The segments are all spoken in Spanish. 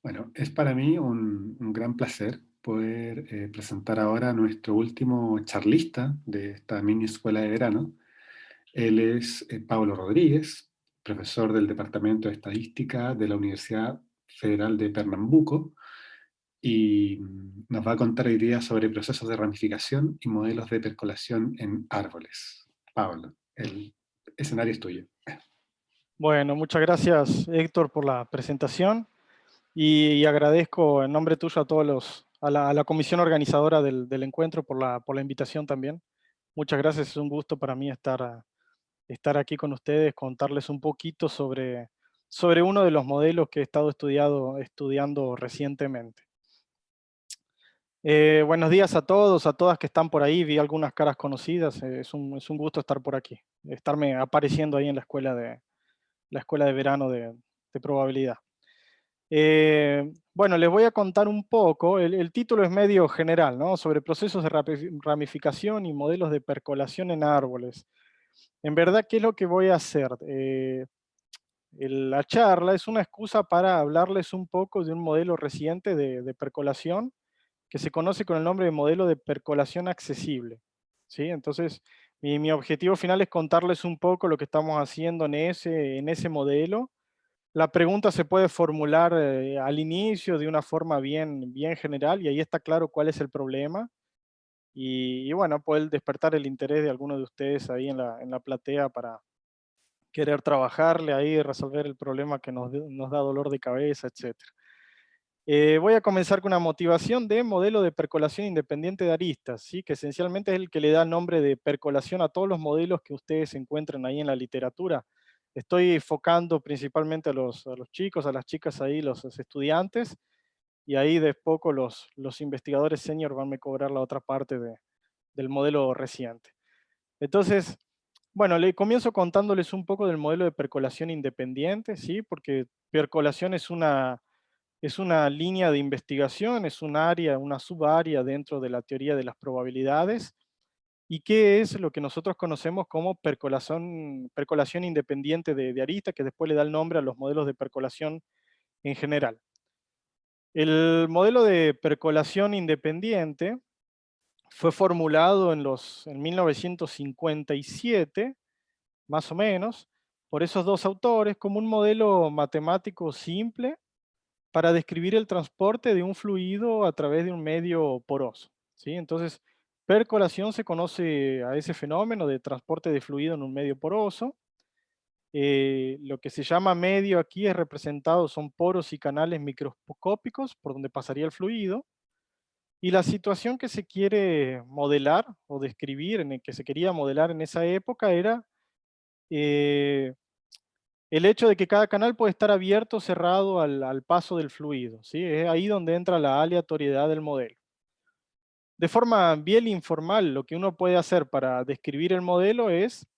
Bueno, es para mí un gran placer poder presentar ahora a nuestro último charlista de esta mini escuela de verano. Él es Pablo Rodríguez, profesor del Departamento de Estadística de la Universidad Federal de Pernambuco, y nos va a contar hoy día sobre procesos de ramificación y modelos de percolación en árboles. Pablo, el escenario es tuyo. Bueno, muchas gracias Héctor por la presentación y agradezco en nombre tuyo a a la comisión organizadora del encuentro por la invitación también. Muchas gracias, es un gusto para mí estar aquí con ustedes, contarles un poquito sobre uno de los modelos que he estado estudiando recientemente. Buenos días a todos, a todas que están por ahí, vi algunas caras conocidas, es un gusto estar por aquí, estarme apareciendo ahí en la escuela de verano de probabilidad. Bueno, les voy a contar un poco, el título es medio general, ¿no? Sobre procesos de ramificación y modelos de percolación en árboles. En verdad, ¿qué es lo que voy a hacer? La charla es una excusa para hablarles un poco de un modelo reciente de percolación que se conoce con el nombre de modelo de percolación accesible, ¿sí? Entonces, mi objetivo final es contarles un poco lo que estamos haciendo en ese modelo. La pregunta se puede formular al inicio de una forma bien general y ahí está claro cuál es el problema y bueno, poder despertar el interés de alguno de ustedes ahí en la platea para querer trabajarle ahí, resolver el problema que nos da dolor de cabeza, etcétera. Voy a comenzar con una motivación de modelo de percolación independiente de aristas, ¿sí? Que esencialmente es el que le da nombre de percolación a todos los modelos que ustedes encuentran ahí en la literatura. Estoy enfocando principalmente a los chicos, a las chicas ahí, los estudiantes, y ahí de poco los investigadores senior van a cobrar la otra parte del modelo reciente. Entonces, bueno, le comienzo contándoles un poco del modelo de percolación independiente, ¿sí? Porque percolación es una línea de investigación, es un área, una subárea dentro de la teoría de las probabilidades. ¿Y qué es lo que nosotros conocemos como percolación independiente de arista, que después le da el nombre a los modelos de percolación en general? El modelo de percolación independiente fue formulado en 1957, más o menos, por esos dos autores como un modelo matemático simple para describir el transporte de un fluido a través de un medio poroso, ¿sí? Entonces, percolación se conoce a ese fenómeno de transporte de fluido en un medio poroso. Lo que se llama medio aquí es representado, son poros y canales microscópicos por donde pasaría el fluido. Y la situación que se quiere modelar o describir, en el que se quería modelar en esa época era eh, el hecho de que cada canal puede estar abierto o cerrado al paso del fluido, ¿sí? Es ahí donde entra la aleatoriedad del modelo. De forma bien informal, lo que uno puede hacer para describir el modelo es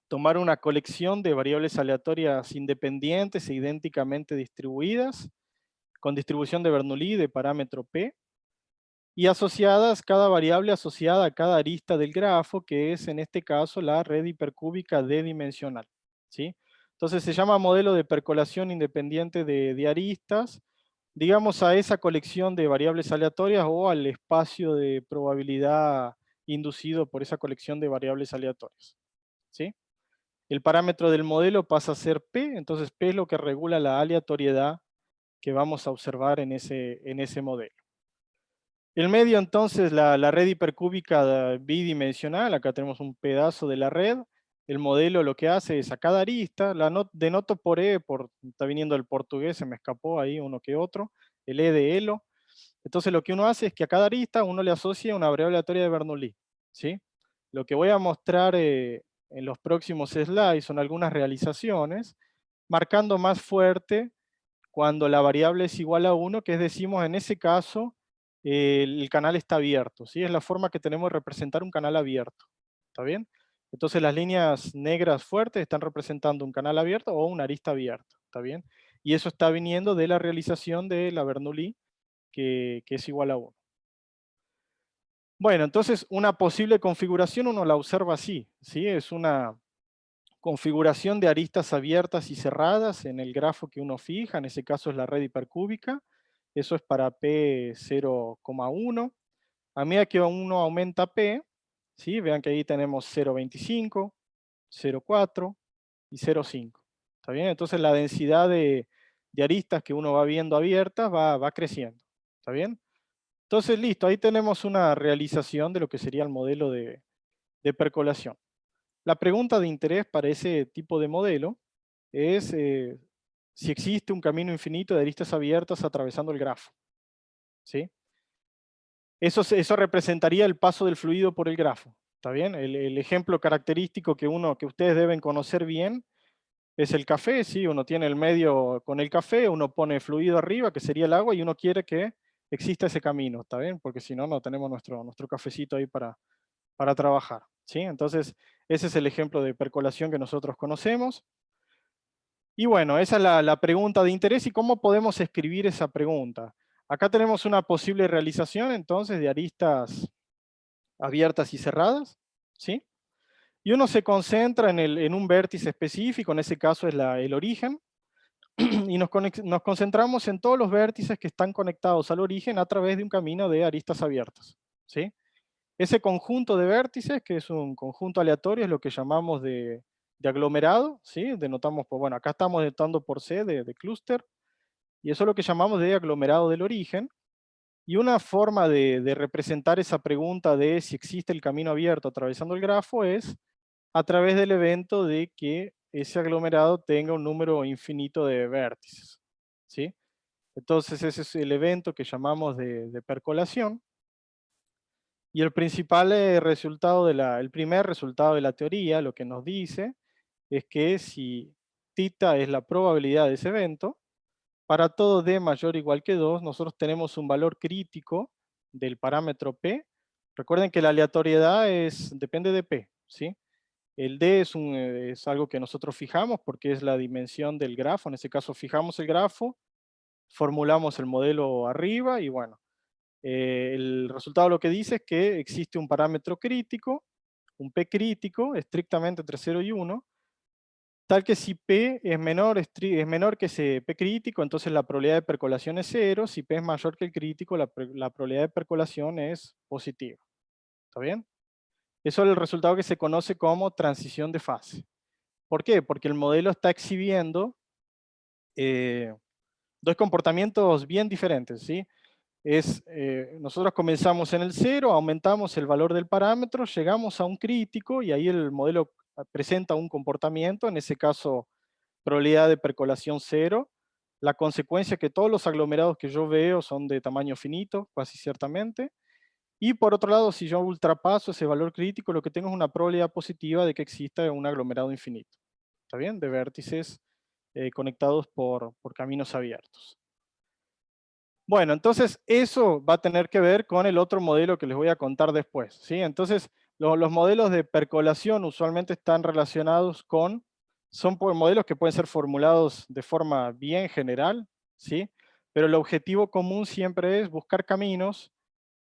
tomar una colección de variables aleatorias independientes e idénticamente distribuidas, con distribución de Bernoulli de parámetro P, y asociadas, cada variable asociada a cada arista del grafo, que es en este caso la red hipercúbica D-dimensional, ¿sí? Entonces se llama modelo de percolación independiente de aristas, digamos a esa colección de variables aleatorias o al espacio de probabilidad inducido por esa colección de variables aleatorias, ¿sí? El parámetro del modelo pasa a ser P, entonces P es lo que regula la aleatoriedad que vamos a observar en ese modelo. El medio, entonces, la red hipercúbica bidimensional, acá tenemos un pedazo de la red. El modelo lo que hace es a cada arista, denoto por E, está viniendo el portugués, se me escapó ahí uno que otro, el E de Elo. Entonces lo que uno hace es que a cada arista uno le asocia una variable aleatoria de Bernoulli, ¿sí? Lo que voy a mostrar en los próximos slides son algunas realizaciones, marcando más fuerte cuando la variable es igual a 1, que es decimos en ese caso el canal está abierto, ¿sí? Es la forma que tenemos de representar un canal abierto, ¿está bien? Entonces las líneas negras fuertes están representando un canal abierto o una arista abierta, ¿está bien? Y eso está viniendo de la realización de la Bernoulli, que es igual a 1. Bueno, entonces una posible configuración uno la observa así, ¿sí? Es una configuración de aristas abiertas y cerradas en el grafo que uno fija, en ese caso es la red hipercúbica, eso es para P 0,1. A medida que uno aumenta P, ¿sí? Vean que ahí tenemos 0,25, 0,4 y 0,5. ¿Está bien? Entonces la densidad de aristas que uno va viendo abiertas va creciendo. ¿Está bien? Entonces, listo, ahí tenemos una realización de lo que sería el modelo de percolación. La pregunta de interés para ese tipo de modelo es si existe un camino infinito de aristas abiertas atravesando el grafo. ¿Sí? Eso representaría el paso del fluido por el grafo. ¿Está bien? El ejemplo característico que ustedes deben conocer bien es el café. ¿Sí? Uno tiene el medio con el café, uno pone fluido arriba, que sería el agua, y uno quiere que exista ese camino. ¿Está bien? Porque si no, no tenemos nuestro cafecito ahí para trabajar. ¿Sí? Entonces, ese es el ejemplo de percolación que nosotros conocemos. Y bueno, esa es la pregunta de interés y cómo podemos escribir esa pregunta. Acá tenemos una posible realización entonces de aristas abiertas y cerradas, ¿sí? Y uno se concentra en un vértice específico, en ese caso es el origen, y nos concentramos en todos los vértices que están conectados al origen a través de un camino de aristas abiertas, ¿sí? Ese conjunto de vértices, que es un conjunto aleatorio, es lo que llamamos de aglomerado, ¿sí? Denotamos por, bueno, acá estamos denotando por C de clúster, y eso es lo que llamamos de aglomerado del origen. Y una forma de representar esa pregunta de si existe el camino abierto atravesando el grafo es a través del evento de que ese aglomerado tenga un número infinito de vértices, ¿sí? Entonces ese es el evento que llamamos de percolación. Y el principal resultado el primer resultado de la teoría, lo que nos dice es que si θ es la probabilidad de ese evento, para todo d mayor o igual que 2, nosotros tenemos un valor crítico del parámetro p. Recuerden que la aleatoriedad depende de p, ¿sí? El d es algo que nosotros fijamos porque es la dimensión del grafo. En ese caso fijamos el grafo, formulamos el modelo arriba y bueno, el resultado lo que dice es que existe un parámetro crítico, un p crítico, estrictamente entre 0 y 1, tal que si P es menor que ese P crítico, entonces la probabilidad de percolación es 0. Si P es mayor que el crítico, la probabilidad de percolación es positiva. ¿Está bien? Eso es el resultado que se conoce como transición de fase. ¿Por qué? Porque el modelo está exhibiendo dos comportamientos bien diferentes, ¿sí? Nosotros comenzamos en el 0, aumentamos el valor del parámetro, llegamos a un crítico y ahí el modelo presenta un comportamiento, en ese caso probabilidad de percolación 0. La consecuencia es que todos los aglomerados que yo veo son de tamaño finito, casi ciertamente. Y por otro lado, si yo ultrapaso ese valor crítico, lo que tengo es una probabilidad positiva de que exista un aglomerado infinito. ¿Está bien? De vértices conectados por caminos abiertos. Bueno, entonces eso va a tener que ver con el otro modelo que les voy a contar después, ¿sí? Entonces, los modelos de percolación usualmente están relacionados son modelos que pueden ser formulados de forma bien general, ¿sí? Pero el objetivo común siempre es buscar caminos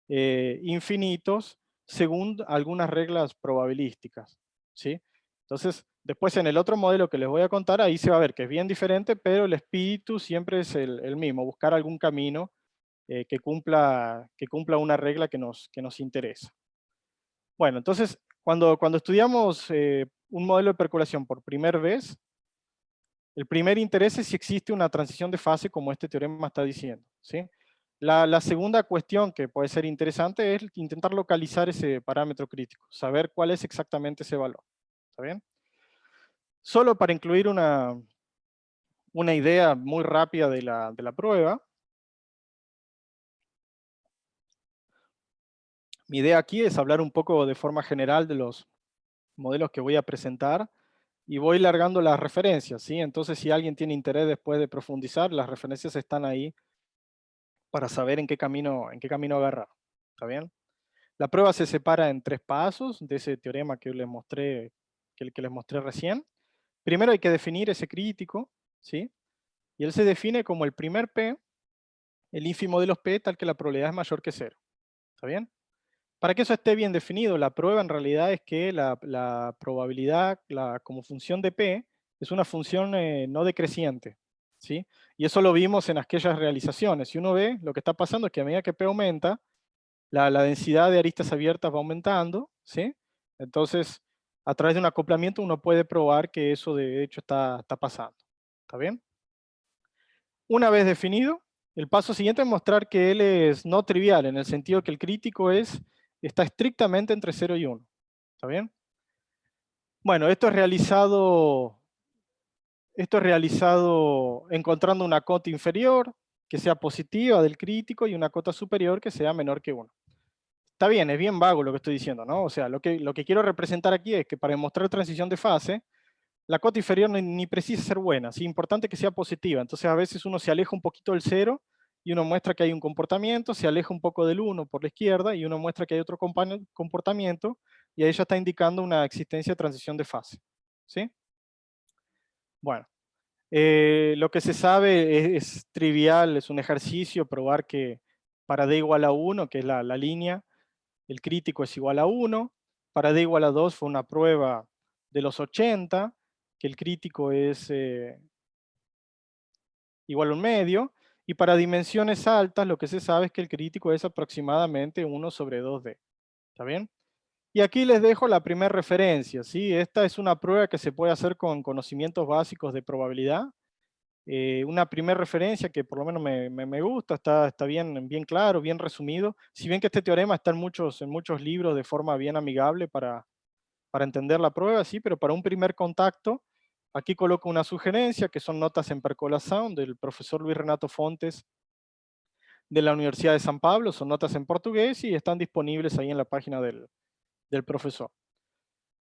infinitos según algunas reglas probabilísticas, ¿sí? Entonces, después en el otro modelo que les voy a contar, ahí se va a ver que es bien diferente, pero el espíritu siempre es el mismo, buscar algún camino que cumpla una regla que nos interesa. Bueno, entonces, cuando estudiamos un modelo de percolación por primera vez, el primer interés es si existe una transición de fase como este teorema está diciendo, ¿sí? La segunda cuestión que puede ser interesante es intentar localizar ese parámetro crítico, saber cuál es exactamente ese valor. ¿Está bien? Solo para incluir una idea muy rápida de la prueba. Mi idea aquí es hablar un poco de forma general de los modelos que voy a presentar y voy largando las referencias, ¿sí? Entonces, si alguien tiene interés después de profundizar, las referencias están ahí para saber en qué camino agarrar. ¿Está bien? La prueba se separa en 3 pasos de ese teorema que les mostré, que les mostré recién. Primero hay que definir ese crítico, ¿sí? Y él se define como el primer P, el ínfimo de los P, tal que la probabilidad es mayor que 0. ¿Está bien? Para que eso esté bien definido, la prueba en realidad es que la probabilidad como función de P es una función no decreciente, ¿sí? Y eso lo vimos en aquellas realizaciones. Si uno ve, lo que está pasando es que a medida que P aumenta, la densidad de aristas abiertas va aumentando, ¿sí? Entonces, a través de un acoplamiento uno puede probar que eso de hecho está pasando. ¿Está bien? Una vez definido, el paso siguiente es mostrar que él es no trivial, en el sentido que el crítico está estrictamente entre 0 y 1. ¿Está bien? Bueno, esto es realizado encontrando una cota inferior que sea positiva del crítico y una cota superior que sea menor que 1. Está bien, es bien vago lo que estoy diciendo, ¿no? O sea, lo que quiero representar aquí es que para demostrar transición de fase, la cota inferior ni precisa ser buena, es importante que sea positiva. Entonces a veces uno se aleja un poquito del 0 y uno muestra que hay un comportamiento, se aleja un poco del 1 por la izquierda y uno muestra que hay otro comportamiento y ahí ya está indicando una existencia de transición de fase. ¿Sí? Bueno, lo que se sabe es trivial, es un ejercicio, probar que para d igual a 1, que es la línea, el crítico es igual a 1. Para d igual a 2 fue una prueba de los 80, que el crítico es igual a un medio. Y para dimensiones altas lo que se sabe es que el crítico es aproximadamente 1 sobre 2D. ¿Está bien? Y aquí les dejo la primera referencia. ¿Sí? Esta es una prueba que se puede hacer con conocimientos básicos de probabilidad. Una primera referencia que por lo menos me gusta, está bien claro, bien resumido. Si bien que este teorema está en muchos libros de forma bien amigable para entender la prueba, sí, pero para un primer contacto, aquí coloco una sugerencia que son notas en percolación del profesor Luis Renato Fontes de la Universidad de San Pablo, son notas en portugués y están disponibles ahí en la página del profesor.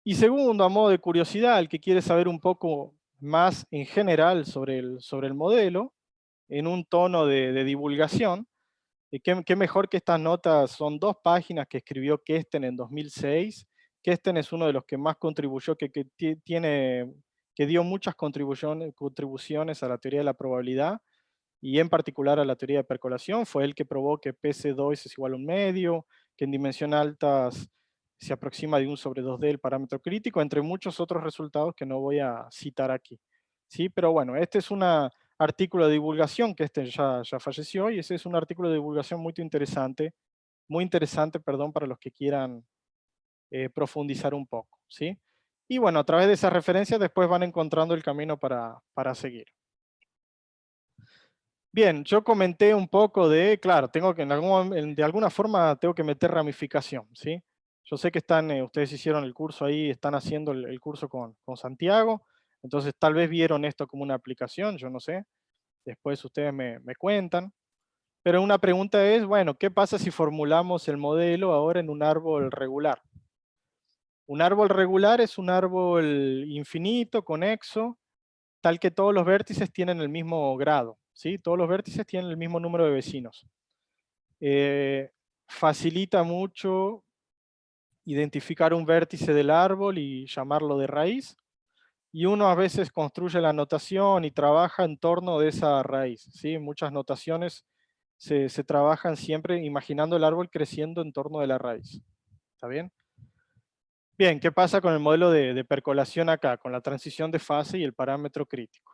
Y segundo, a modo de curiosidad, el que quiere saber un poco más en general sobre el modelo, en un tono de divulgación, y qué mejor que estas notas, son 2 páginas que escribió Kesten en 2006. Kesten es uno de los que más contribuyó, que dio muchas contribuciones a la teoría de la probabilidad, y en particular a la teoría de percolación. Fue él que probó que PC2 es igual a un medio, que en dimensión altas se aproxima de 1 sobre 2D el parámetro crítico, entre muchos otros resultados que no voy a citar aquí. ¿Sí? Pero bueno, este es un artículo de divulgación, que este ya falleció, y ese es un artículo de divulgación muy interesante, perdón, para los que quieran profundizar un poco. ¿Sí? Y bueno, a través de esas referencias después van encontrando el camino para seguir. Bien, yo comenté un poco claro, tengo que de alguna forma tengo que meter ramificación, ¿sí? Yo sé que ustedes hicieron el curso ahí, están haciendo el curso con Santiago, entonces tal vez vieron esto como una aplicación, yo no sé, después ustedes me cuentan. Pero una pregunta es, bueno, ¿qué pasa si formulamos el modelo ahora en un árbol regular? Un árbol regular es un árbol infinito, conexo, tal que todos los vértices tienen el mismo grado, ¿sí? Todos los vértices tienen el mismo número de vecinos. Facilita mucho identificar un vértice del árbol y llamarlo de raíz, y uno a veces construye la notación y trabaja en torno de esa raíz, ¿sí? Muchas notaciones se trabajan siempre imaginando el árbol creciendo en torno de la raíz. ¿Está bien? Bien, ¿qué pasa con el modelo de percolación acá? Con la transición de fase y el parámetro crítico.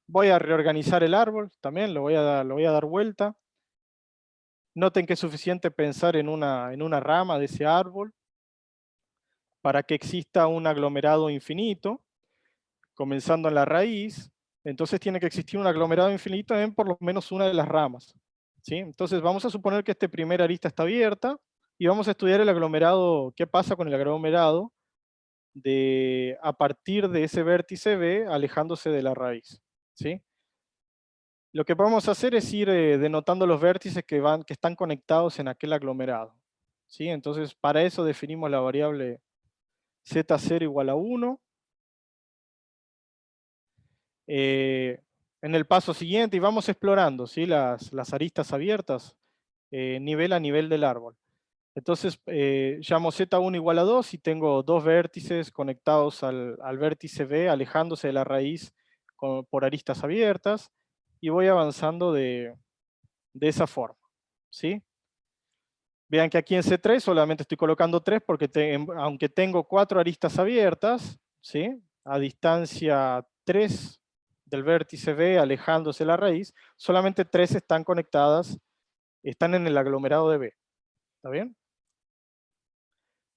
Voy a reorganizar el árbol, también lo voy a dar vuelta. Noten que es suficiente pensar en una rama de ese árbol para que exista un aglomerado infinito, comenzando en la raíz. Entonces tiene que existir un aglomerado infinito en por lo menos una de las ramas, ¿sí? Entonces vamos a suponer que este primer arista está abierta y vamos a estudiar el aglomerado, qué pasa con el aglomerado a partir de ese vértice B alejándose de la raíz, ¿sí? Lo que vamos a hacer es ir denotando los vértices que están conectados en aquel aglomerado, ¿sí? Entonces, para eso definimos la variable z0 igual a 1. En el paso siguiente, y vamos explorando, ¿sí? las aristas abiertas, nivel a nivel del árbol. Entonces, llamo z1 igual a 2 y tengo 2 vértices conectados al vértice B, alejándose de la raíz por aristas abiertas, y voy avanzando de esa forma, ¿sí? Vean que aquí en C3 solamente estoy colocando 3 porque aunque tengo 4 aristas abiertas, ¿sí? A distancia 3 del vértice B alejándose la raíz, solamente 3 están conectadas, están en el aglomerado de B. ¿Está bien?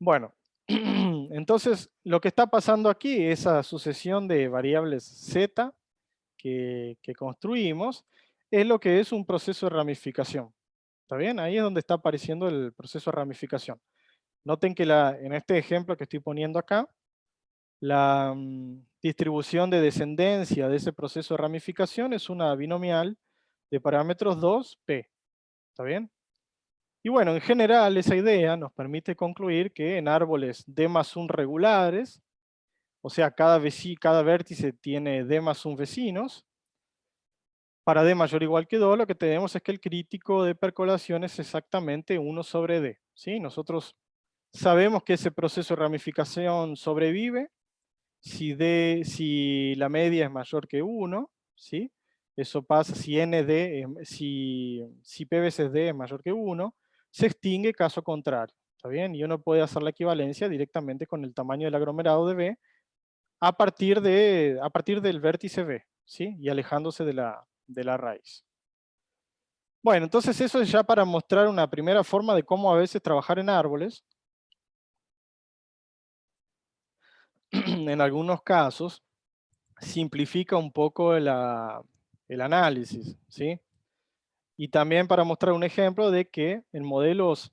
Bueno, entonces lo que está pasando aquí, esa sucesión de variables z que construimos, es lo que es un proceso de ramificación. ¿Está bien? Ahí es donde está apareciendo el proceso de ramificación. Noten que en este ejemplo que estoy poniendo acá, la distribución de descendencia de ese proceso de ramificación es una binomial de parámetros 2p. ¿Está bien? Y bueno, en general esa idea nos permite concluir que en árboles d más 1 regulares, o sea, cada vértice tiene d más 1 vecinos, para d mayor o igual que 2, lo que tenemos es que el crítico de percolación es exactamente 1 sobre d. ¿Sí? Nosotros sabemos que ese proceso de ramificación sobrevive si la media es mayor que 1, ¿sí? Eso pasa si si P veces D es mayor que 1, se extingue caso contrario, ¿está bien? Y uno puede hacer la equivalencia directamente con el tamaño del aglomerado de B a partir del vértice B, ¿sí? Y alejándose de la raíz. Bueno, entonces eso es ya para mostrar una primera forma de cómo a veces trabajar en árboles. En algunos casos simplifica un poco el análisis, ¿sí? Y también para mostrar un ejemplo de que en modelos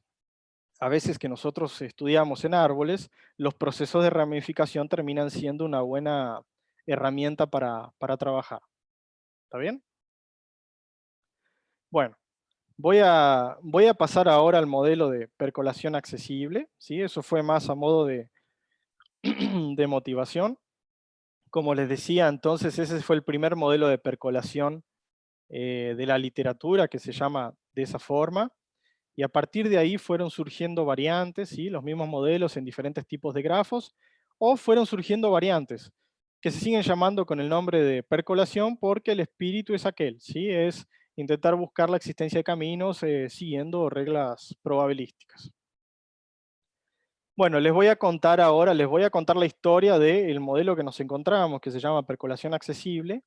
a veces que nosotros estudiamos en árboles, los procesos de ramificación terminan siendo una buena herramienta para trabajar. ¿Está bien? Bueno, voy a pasar ahora al modelo de percolación accesible, ¿sí? Eso fue más a modo de motivación. Como les decía, entonces ese fue el primer modelo de percolación de la literatura que se llama de esa forma. Y a partir de ahí fueron surgiendo variantes, ¿sí? Los mismos modelos en diferentes tipos de grafos, o fueron surgiendo variantes que se siguen llamando con el nombre de percolación porque el espíritu es aquel, ¿sí? Es intentar buscar la existencia de caminos siguiendo reglas probabilísticas. Bueno, les voy a contar ahora, les voy a contar la historia del modelo que nos encontramos, que se llama percolación accesible,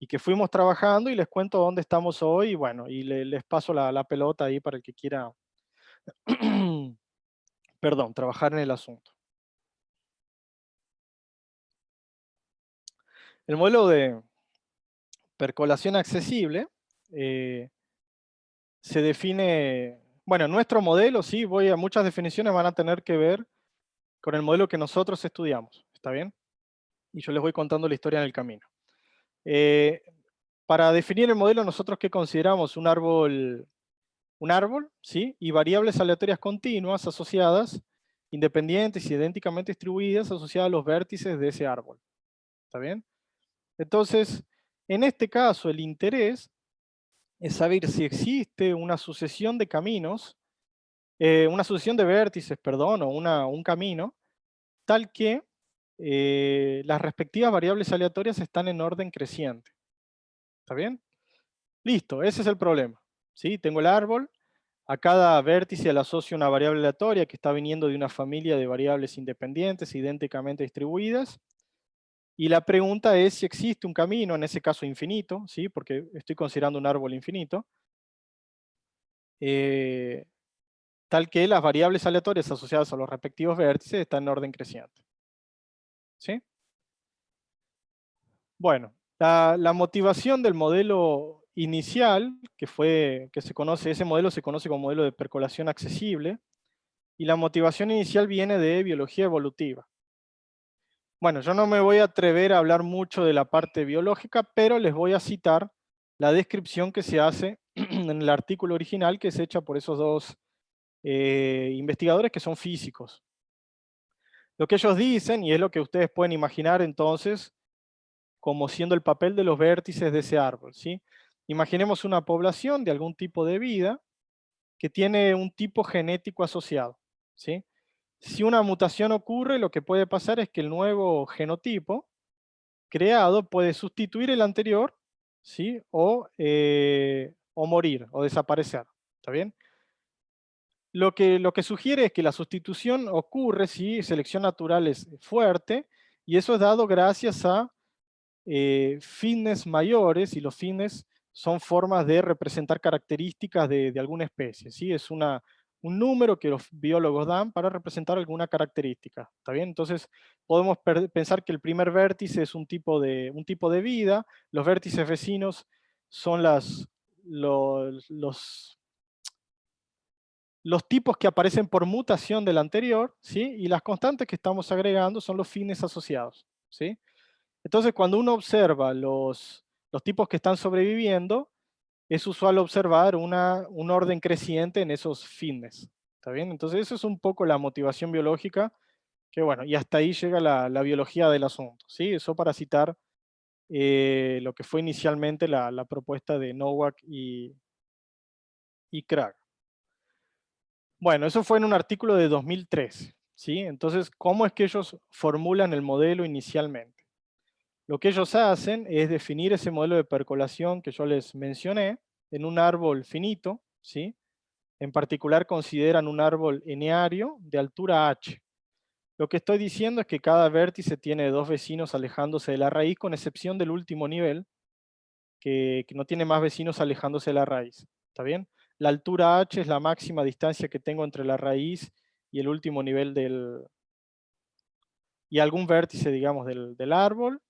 y que fuimos trabajando, y les cuento dónde estamos hoy, y bueno, y les paso la pelota ahí para el que quiera perdón, trabajar en el asunto. El modelo de percolación accesible eh, se define, bueno, nuestro modelo, sí, muchas definiciones van a tener que ver con el modelo que nosotros estudiamos, ¿está bien? Y yo les voy contando la historia en el camino. Eh, para definir el modelo, nosotros ¿qué consideramos? Un árbol, ¿sí? Y variables aleatorias continuas asociadas, independientes y idénticamente distribuidas, asociadas a los vértices de ese árbol, ¿está bien? Entonces, en este caso, el interés es saber si existe una sucesión de caminos, una sucesión de vértices, perdón, o un camino, tal que las respectivas variables aleatorias están en orden creciente. ¿Está bien? Listo, ese es el problema. ¿Sí? Tengo el árbol, a cada vértice le asocio una variable aleatoria que está viniendo de una familia de variables independientes, idénticamente distribuidas. Y la pregunta es si existe un camino, en ese caso infinito, ¿sí? Porque estoy considerando un árbol infinito, eh, tal que las variables aleatorias asociadas a los respectivos vértices están en orden creciente. ¿Sí? Bueno, la motivación del modelo inicial, ese modelo se conoce como modelo de percolación accesible, y la motivación inicial viene de biología evolutiva. Bueno, yo no me voy a atrever a hablar mucho de la parte biológica, pero les voy a citar la descripción que se hace en el artículo original, que es hecha por esos dos investigadores que son físicos. Lo que ellos dicen, y es lo que ustedes pueden imaginar entonces, como siendo el papel de los vértices de ese árbol, ¿sí? Imaginemos una población de algún tipo de vida que tiene un tipo genético asociado, ¿sí? Si una mutación ocurre, lo que puede pasar es que el nuevo genotipo creado puede sustituir el anterior, ¿sí? O morir, o desaparecer, ¿está bien? lo que sugiere es que la sustitución ocurre si selección natural es fuerte, y eso es dado gracias a fines mayores, y los fines son formas de representar características de alguna especie, ¿sí? Es un número que los biólogos dan para representar alguna característica, ¿está bien? Entonces, podemos pensar que el primer vértice es un tipo de vida, los vértices vecinos son los tipos que aparecen por mutación del anterior, ¿sí? Y las constantes que estamos agregando son los fines asociados, ¿sí? Entonces, cuando uno observa los tipos que están sobreviviendo, es usual observar un orden creciente en esos fines, ¿está bien? Entonces, eso es un poco la motivación biológica, que bueno, y hasta ahí llega la biología del asunto, ¿sí? Eso para citar lo que fue inicialmente la propuesta de Nowak y Krag. Bueno, eso fue en un artículo de 2013, ¿sí? Entonces, ¿cómo es que ellos formulan el modelo inicialmente? Lo que ellos hacen es definir ese modelo de percolación que yo les mencioné en un árbol finito, ¿sí? En particular consideran un árbol eneario de altura h. Lo que estoy diciendo es que cada vértice tiene dos vecinos alejándose de la raíz, con excepción del último nivel, que no tiene más vecinos alejándose de la raíz. ¿Está bien? La altura h es la máxima distancia que tengo entre la raíz y el último nivel y algún vértice, digamos, del árbol.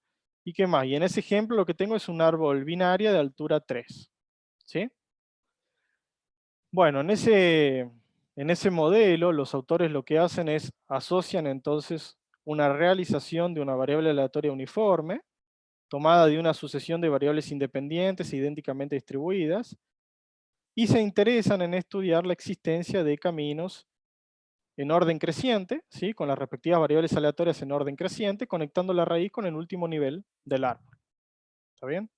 ¿Y qué más? Y en ese ejemplo lo que tengo es un árbol binario de altura 3. ¿Sí? Bueno, en ese modelo los autores lo que hacen es asocian entonces una realización de una variable aleatoria uniforme, tomada de una sucesión de variables independientes e idénticamente distribuidas, y se interesan en estudiar la existencia de caminos en orden creciente, ¿sí? Con las respectivas variables aleatorias en orden creciente, conectando la raíz con el último nivel del árbol. ¿Está bien?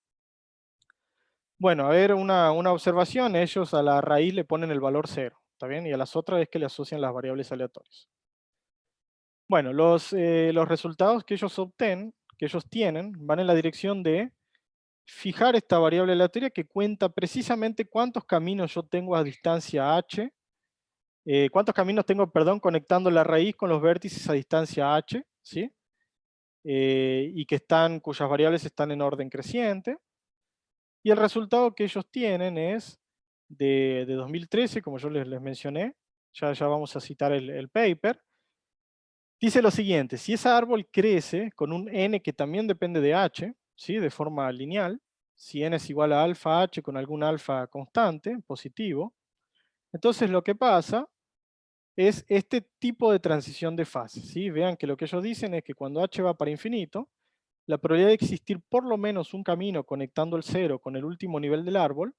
Bueno, a ver, una observación, ellos a la raíz le ponen el valor 0, ¿está bien? Y a las otras es que le asocian las variables aleatorias. Bueno, los resultados que ellos obtienen, que ellos tienen, van en la dirección de fijar esta variable aleatoria que cuenta precisamente cuántos caminos yo tengo a distancia h, cuántos caminos tengo, perdón, conectando la raíz con los vértices a distancia h, ¿sí? Y cuyas variables están en orden creciente. Y el resultado que ellos tienen es de 2013, como yo les mencioné, ya vamos a citar el paper. Dice lo siguiente: si ese árbol crece con un n que también depende de h, ¿sí? De forma lineal, si n es igual a alfa h con algún alfa constante, positivo, entonces lo que pasa es este tipo de transición de fase, ¿sí? Vean que lo que ellos dicen es que cuando h va para infinito, la probabilidad de existir por lo menos un camino conectando el 0 con el último nivel del árbol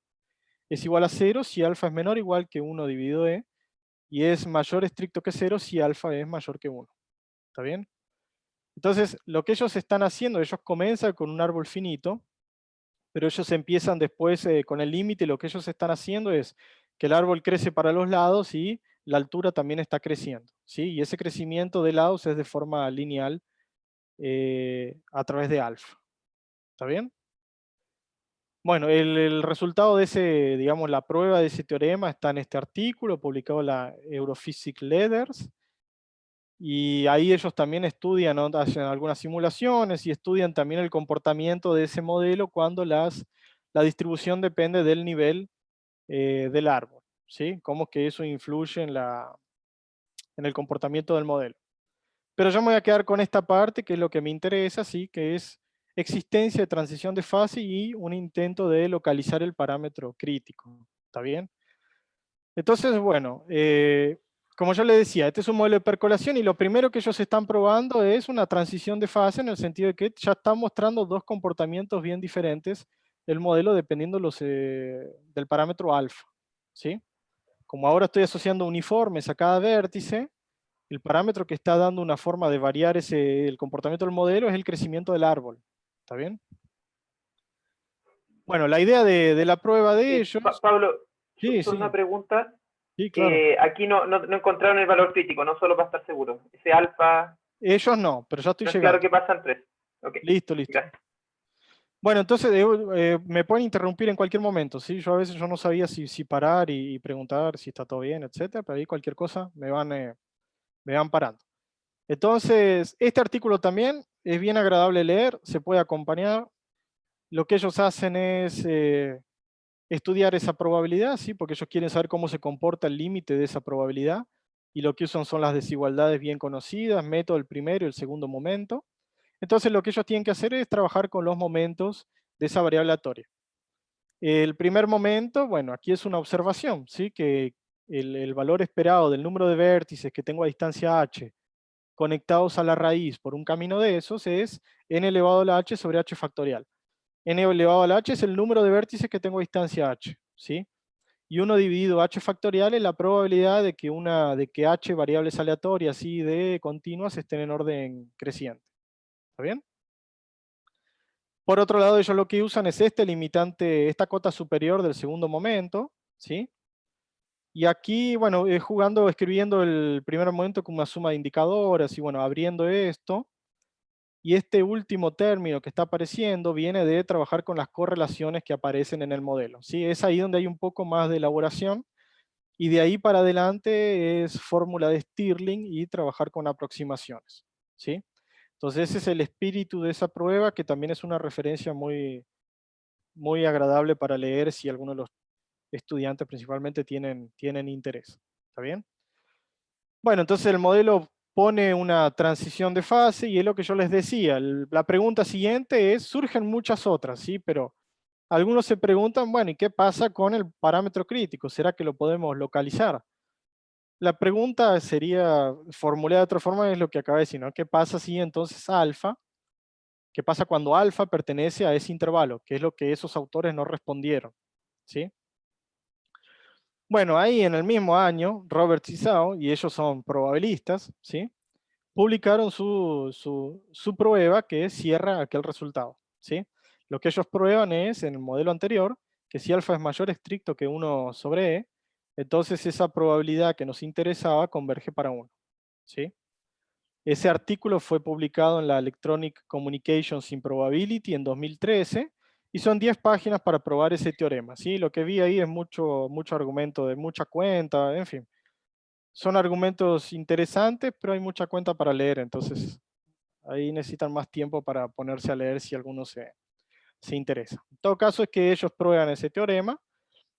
es igual a 0 si alfa es menor o igual que 1 dividido e, y es mayor estricto que 0 si alfa es mayor que 1. ¿Está bien? Entonces, lo que ellos están haciendo, ellos comienzan con un árbol finito, pero ellos empiezan después con el límite, lo que ellos están haciendo es que el árbol crece para los lados y la altura también está creciendo, ¿sí? Y ese crecimiento de lados es de forma lineal a través de alfa. ¿Está bien? Bueno, el resultado de ese, digamos, la prueba de ese teorema está en este artículo publicado en la Europhysics Letters, y ahí ellos también estudian, ¿no? Hacen algunas simulaciones y estudian también el comportamiento de ese modelo cuando la distribución depende del nivel del árbol, ¿sí? Cómo que eso influye en el comportamiento del modelo. Pero yo me voy a quedar con esta parte, que es lo que me interesa, ¿sí? Que es existencia de transición de fase y un intento de localizar el parámetro crítico. ¿Está bien? Entonces, bueno, como yo le decía, este es un modelo de percolación y lo primero que ellos están probando es una transición de fase, en el sentido de que ya están mostrando dos comportamientos bien diferentes el modelo dependiendo del parámetro alfa, ¿sí? Como ahora estoy asociando uniformes a cada vértice, el parámetro que está dando una forma de variar el comportamiento del modelo es el crecimiento del árbol. ¿Está bien? Bueno, la idea de la prueba de ellos... Pablo, Sí, solo una sí, pregunta. sí, claro. Aquí no encontraron el valor crítico, no solo para estar seguro. Ese alfa, Ellos no, pero ya estoy no es claro llegando. que pasan 3. Ok, Listo, listo. gracias. Bueno, entonces me pueden interrumpir en cualquier momento, ¿sí? Yo a veces no sabía si parar y preguntar si está todo bien, etcétera, pero ahí cualquier cosa me van parando. Entonces, este artículo también es bien agradable leer, se puede acompañar. Lo que ellos hacen es estudiar esa probabilidad, ¿sí? Porque ellos quieren saber cómo se comporta el límite de esa probabilidad, y lo que usan son las desigualdades bien conocidas, método del primero y el segundo momento. Entonces lo que ellos tienen que hacer es trabajar con los momentos de esa variable aleatoria. El primer momento, bueno, aquí es una observación, ¿sí? Que el valor esperado del número de vértices que tengo a distancia h conectados a la raíz por un camino de esos es n elevado a la h sobre h factorial. N elevado a la h es el número de vértices que tengo a distancia h, ¿sí? Y 1 dividido h factorial es la probabilidad de que h variables aleatorias y de continuas estén en orden creciente. ¿Está bien? Por otro lado, ellos lo que usan es este limitante, esta cota superior del segundo momento, ¿sí? Y aquí, bueno, escribiendo el primer momento con una suma de indicadoras y bueno, abriendo esto. Y este último término que está apareciendo viene de trabajar con las correlaciones que aparecen en el modelo, ¿sí? Es ahí donde hay un poco más de elaboración, y de ahí para adelante es fórmula de Stirling y trabajar con aproximaciones, ¿sí? Entonces ese es el espíritu de esa prueba, que también es una referencia muy agradable para leer si algunos de los estudiantes principalmente tienen interés. ¿Está bien? Bueno, entonces el modelo pone una transición de fase y es lo que yo les decía. La pregunta siguiente es, surgen muchas otras, ¿sí? Pero algunos se preguntan, bueno, ¿y qué pasa con el parámetro crítico? ¿Será que lo podemos localizar? La pregunta sería, formulada de otra forma, es lo que acaba de decir, ¿no? ¿Qué pasa si entonces alfa? ¿Qué pasa cuando alfa pertenece a ese intervalo? Que es lo que esos autores no respondieron, ¿sí? Bueno, ahí en el mismo año, Roberts y Zhao, y ellos son probabilistas, ¿sí? Publicaron su prueba que cierra aquel resultado, ¿sí? Lo que ellos prueban es, en el modelo anterior, que si alfa es mayor estricto que 1 sobre e, entonces esa probabilidad que nos interesaba converge para 1, ¿sí? Ese artículo fue publicado en la Electronic Communications Improbability en 2013, y son 10 páginas para probar ese teorema, ¿sí? Lo que vi ahí es mucho argumento de mucha cuenta, en fin. Son argumentos interesantes, pero hay mucha cuenta para leer, entonces ahí necesitan más tiempo para ponerse a leer si alguno se interesa. En todo caso es que ellos prueban ese teorema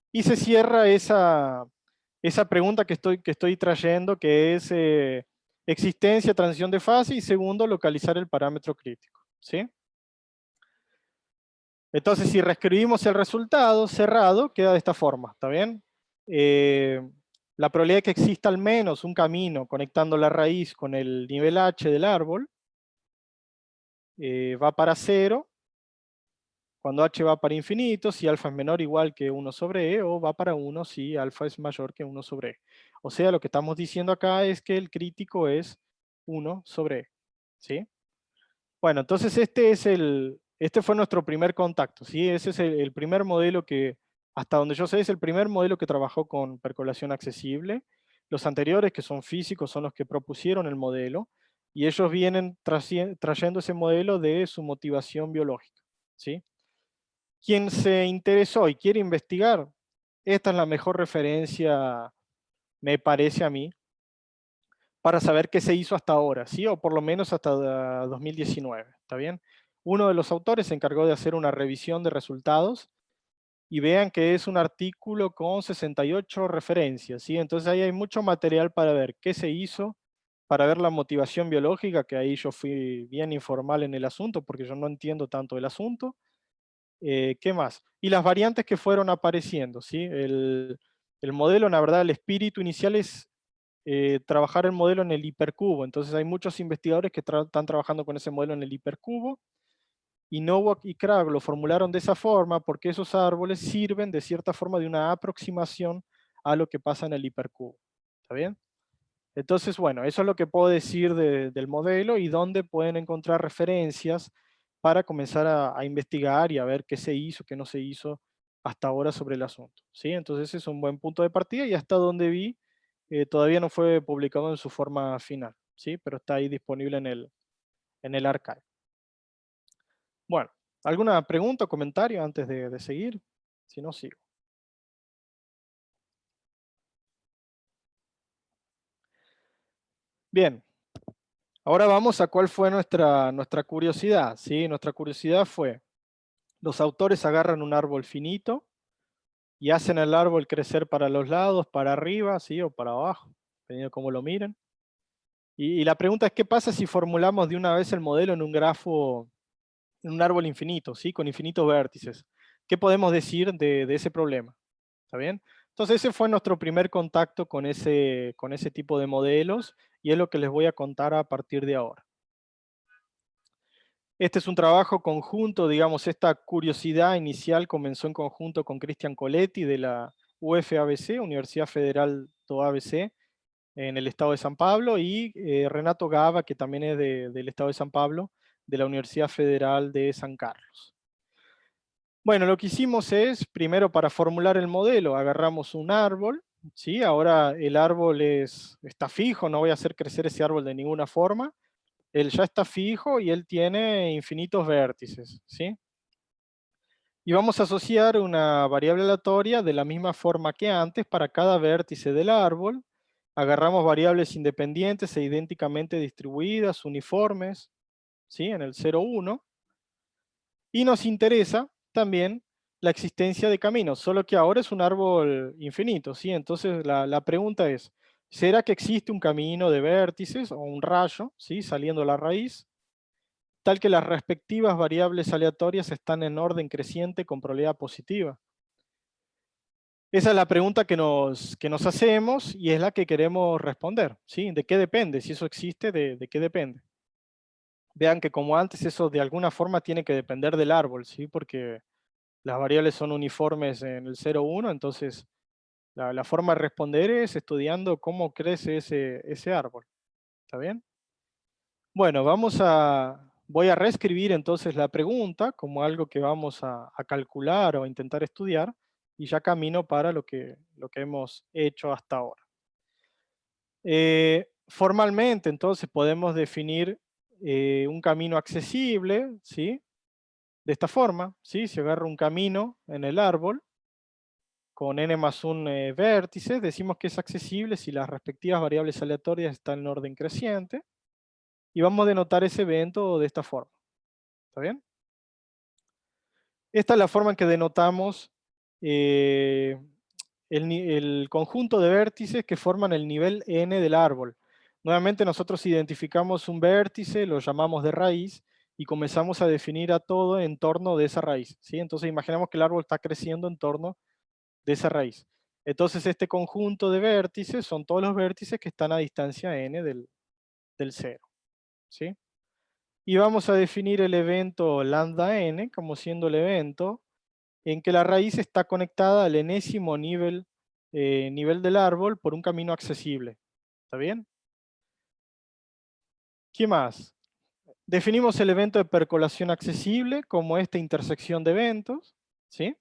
y se cierra esa pregunta que estoy trayendo, que es existencia, transición de fase, y segundo, localizar el parámetro crítico, ¿sí? Entonces, si reescribimos el resultado cerrado, queda de esta forma, ¿está bien? La probabilidad de que exista al menos un camino conectando la raíz con el nivel h del árbol va para 0 cuando h va para infinito, si alfa es menor o igual que 1 sobre e, o va para 1 si alfa es mayor que 1 sobre e. O sea, lo que estamos diciendo acá es que el crítico es 1 sobre e, ¿sí? Bueno, entonces este fue nuestro primer contacto, ¿sí? Ese es el primer modelo que, hasta donde yo sé, es el primer modelo que trabajó con percolación accesible. Los anteriores, que son físicos, son los que propusieron el modelo, y ellos vienen trayendo ese modelo de su motivación biológica, ¿sí? Quien se interesó y quiere investigar, esta es la mejor referencia, me parece a mí, para saber qué se hizo hasta ahora, ¿sí? O por lo menos hasta 2019, ¿está bien? Uno de los autores se encargó de hacer una revisión de resultados, y vean que es un artículo con 68 referencias, ¿sí? Entonces ahí hay mucho material para ver qué se hizo, para ver la motivación biológica, que ahí yo fui bien informal en el asunto, porque yo no entiendo tanto el asunto. ¿Qué más? Y las variantes que fueron apareciendo, ¿sí? El modelo, la verdad, el espíritu inicial es trabajar el modelo en el hipercubo. Entonces hay muchos investigadores que están trabajando con ese modelo en el hipercubo, y Nowak y Krag lo formularon de esa forma porque esos árboles sirven de cierta forma de una aproximación a lo que pasa en el hipercubo. ¿Está bien? Entonces, bueno, eso es lo que puedo decir del modelo, y dónde pueden encontrar referencias para comenzar a investigar y a ver qué se hizo, qué no se hizo hasta ahora sobre el asunto, ¿sí? Entonces ese es un buen punto de partida, y hasta donde vi, todavía no fue publicado en su forma final, ¿sí? Pero está ahí disponible en el archive. Bueno, ¿Alguna pregunta o comentario antes de seguir? Si no, sigo. Bien. Ahora vamos a cuál fue nuestra curiosidad, ¿sí? Nuestra curiosidad fue, los autores agarran un árbol finito y hacen el árbol crecer para los lados, para arriba, ¿sí? O para abajo, dependiendo de cómo lo miren. Y la pregunta es, ¿qué pasa si formulamos de una vez el modelo en un grafo, en un árbol infinito, ¿sí? Con infinitos vértices? ¿Qué podemos decir de ese problema? ¿Está bien? Entonces ese fue nuestro primer contacto con ese tipo de modelos y es lo que les voy a contar a partir de ahora. Este es un trabajo conjunto, digamos, esta curiosidad inicial comenzó en conjunto con Cristian Coletti de la UFABC, Universidad Federal do ABC, en el estado de San Pablo, y Renato Gava, que también es del estado de San Pablo, de la Universidad Federal de San Carlos. Bueno, lo que hicimos es, primero para formular el modelo, agarramos un árbol, ¿sí? Ahora el árbol está fijo, no voy a hacer crecer ese árbol de ninguna forma. Él ya está fijo y él tiene infinitos vértices, ¿sí? Y vamos a asociar una variable aleatoria de la misma forma que antes para cada vértice del árbol. Agarramos variables independientes e idénticamente distribuidas, uniformes, ¿sí? En el 0, 1. Y nos interesa también la existencia de caminos, solo que ahora es un árbol infinito, ¿sí? Entonces la pregunta es, ¿será que existe un camino de vértices o un rayo, ¿sí? Saliendo de la raíz, tal que las respectivas variables aleatorias están en orden creciente con probabilidad positiva? Esa es la pregunta que nos hacemos y es la que queremos responder, ¿sí? ¿De qué depende? Si eso existe, ¿de qué depende? Vean que como antes eso de alguna forma tiene que depender del árbol, ¿sí? Porque las variables son uniformes en el 0, 1, entonces la forma de responder es estudiando cómo crece ese árbol. ¿Está bien? Bueno, voy a reescribir entonces la pregunta como algo que vamos a calcular o a intentar estudiar y ya camino para lo que hemos hecho hasta ahora. Formalmente entonces podemos definir un camino accesible, ¿sí? De esta forma, ¿sí? Si agarro un camino en el árbol con n más 1 vértices, decimos que es accesible si las respectivas variables aleatorias están en orden creciente. Y vamos a denotar ese evento de esta forma. ¿Está bien? Esta es la forma en que denotamos el conjunto de vértices que forman el nivel n del árbol. Nuevamente nosotros identificamos un vértice, lo llamamos de raíz, y comenzamos a definir a todo en torno de esa raíz, ¿sí? Entonces imaginamos que el árbol está creciendo en torno de esa raíz. Entonces este conjunto de vértices son todos los vértices que están a distancia n del 0, ¿sí? Y vamos a definir el evento lambda n como siendo el evento en que la raíz está conectada al enésimo nivel del árbol por un camino accesible. ¿Está bien? ¿Qué más? Definimos el evento de percolación accesible como esta intersección de eventos, ¿sí?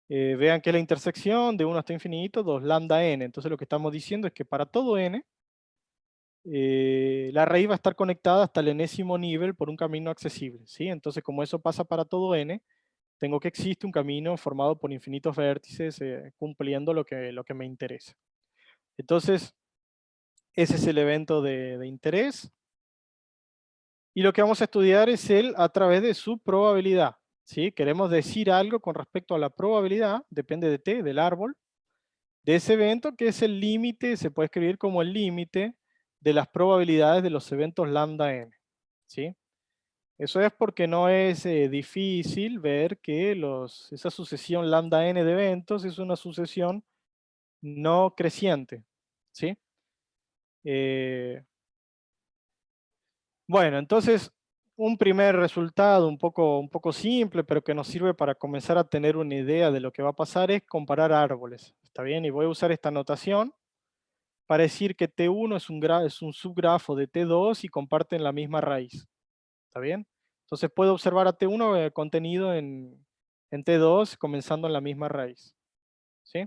Vean que la intersección de 1 hasta infinito, 2 lambda n. Entonces lo que estamos diciendo es que para todo n, la raíz va a estar conectada hasta el enésimo nivel por un camino accesible, ¿sí? Entonces como eso pasa para todo n, tengo que existe un camino formado por infinitos vértices cumpliendo lo que me interesa. Entonces, ese es el evento de interés. Y lo que vamos a estudiar es él a través de su probabilidad, ¿sí? Queremos decir algo con respecto a la probabilidad, depende de t, del árbol, de ese evento, que es el límite, se puede escribir como el límite de las probabilidades de los eventos lambda n, ¿sí? Eso es porque no es difícil ver que esa sucesión lambda n de eventos es una sucesión no creciente, ¿sí? Bueno, entonces un primer resultado un poco simple, pero que nos sirve para comenzar a tener una idea de lo que va a pasar es comparar árboles, ¿está bien? Y voy a usar esta notación para decir que T1 es un subgrafo de T2 y comparten la misma raíz, ¿está bien? Entonces puedo observar a T1 contenido en T2 comenzando en la misma raíz, ¿sí?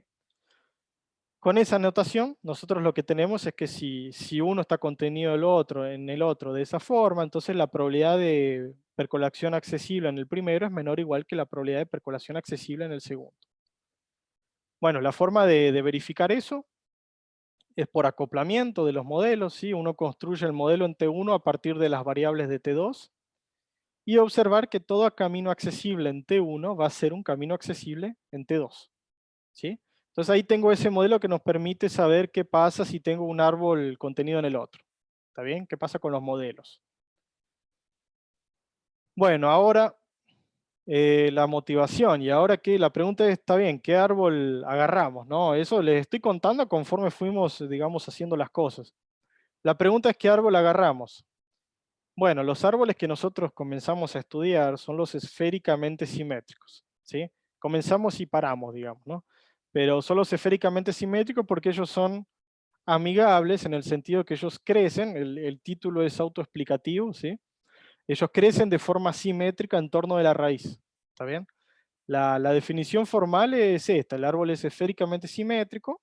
Con esa notación, nosotros lo que tenemos es que si uno está contenido en el otro de esa forma, entonces la probabilidad de percolación accesible en el primero es menor o igual que la probabilidad de percolación accesible en el segundo. Bueno, la forma de verificar eso es por acoplamiento de los modelos, ¿sí? Uno construye el modelo en T1 a partir de las variables de T2 y observar que todo camino accesible en T1 va a ser un camino accesible en T2, ¿sí? Entonces ahí tengo ese modelo que nos permite saber qué pasa si tengo un árbol contenido en el otro. ¿Está bien? ¿Qué pasa con los modelos? Bueno, ahora la motivación. Y ahora que la pregunta es, está bien, ¿qué árbol agarramos? ¿No? Eso les estoy contando conforme fuimos, digamos, haciendo las cosas. La pregunta es, ¿qué árbol agarramos? Bueno, los árboles que nosotros comenzamos a estudiar son los esféricamente simétricos, ¿sí? Comenzamos y paramos, digamos, ¿no? Pero son los esféricamente simétricos porque ellos son amigables en el sentido que ellos crecen, el título es autoexplicativo, ¿sí? Ellos crecen de forma simétrica en torno de la raíz, ¿está bien? La definición formal es esta, el árbol es esféricamente simétrico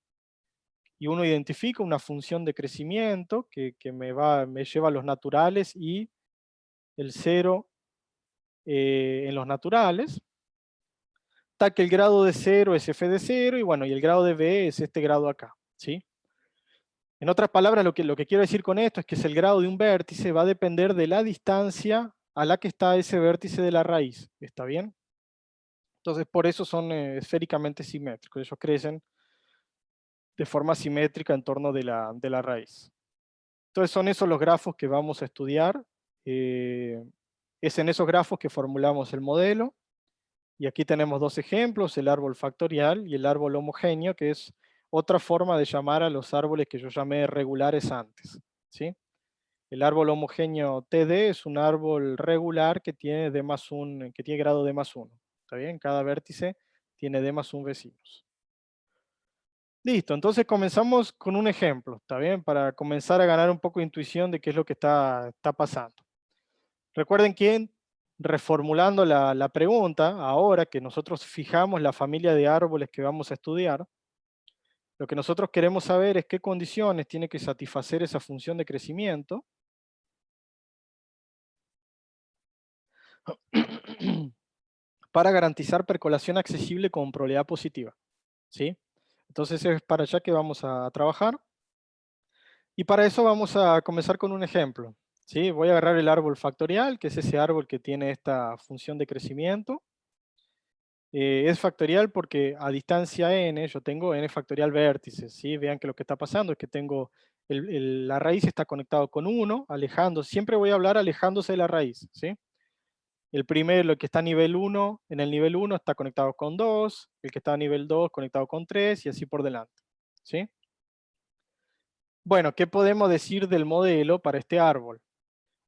y uno identifica una función de crecimiento que me lleva a los naturales y el 0 en los naturales, tal que el grado de 0 es f de 0 y bueno, y el grado de b es este grado acá, ¿sí? En otras palabras, lo que quiero decir con esto es que el grado de un vértice va a depender de la distancia a la que está ese vértice de la raíz, ¿está bien? Entonces, por eso son esféricamente simétricos, ellos crecen de forma simétrica en torno de la raíz. Entonces, son esos los grafos que vamos a estudiar. Es en esos grafos que formulamos el modelo. Y aquí tenemos dos ejemplos, el árbol factorial y el árbol homogéneo, que es otra forma de llamar a los árboles que yo llamé regulares antes, ¿sí? El árbol homogéneo TD es un árbol regular que tiene que tiene grado D más 1. ¿Está bien? Cada vértice tiene D más 1 vecinos. Listo, entonces comenzamos con un ejemplo, ¿está bien? Para comenzar a ganar un poco de intuición de qué es lo que está pasando. Recuerden que reformulando la pregunta, ahora que nosotros fijamos la familia de árboles que vamos a estudiar, lo que nosotros queremos saber es qué condiciones tiene que satisfacer esa función de crecimiento para garantizar percolación accesible con probabilidad positiva, ¿sí? Entonces es para allá que vamos a trabajar. Y para eso vamos a comenzar con un ejemplo, ¿sí? Voy a agarrar el árbol factorial, que es ese árbol que tiene esta función de crecimiento. Es factorial porque a distancia n, yo tengo n factorial vértices, ¿sí? Vean que lo que está pasando es que tengo, la raíz está conectado con 1, alejando, siempre voy a hablar alejándose de la raíz, ¿sí? El primero, el que está a nivel 1, en el nivel 1 está conectado con 2, el que está a nivel 2 conectado con 3 y así por delante, ¿sí? Bueno, ¿qué podemos decir del modelo para este árbol?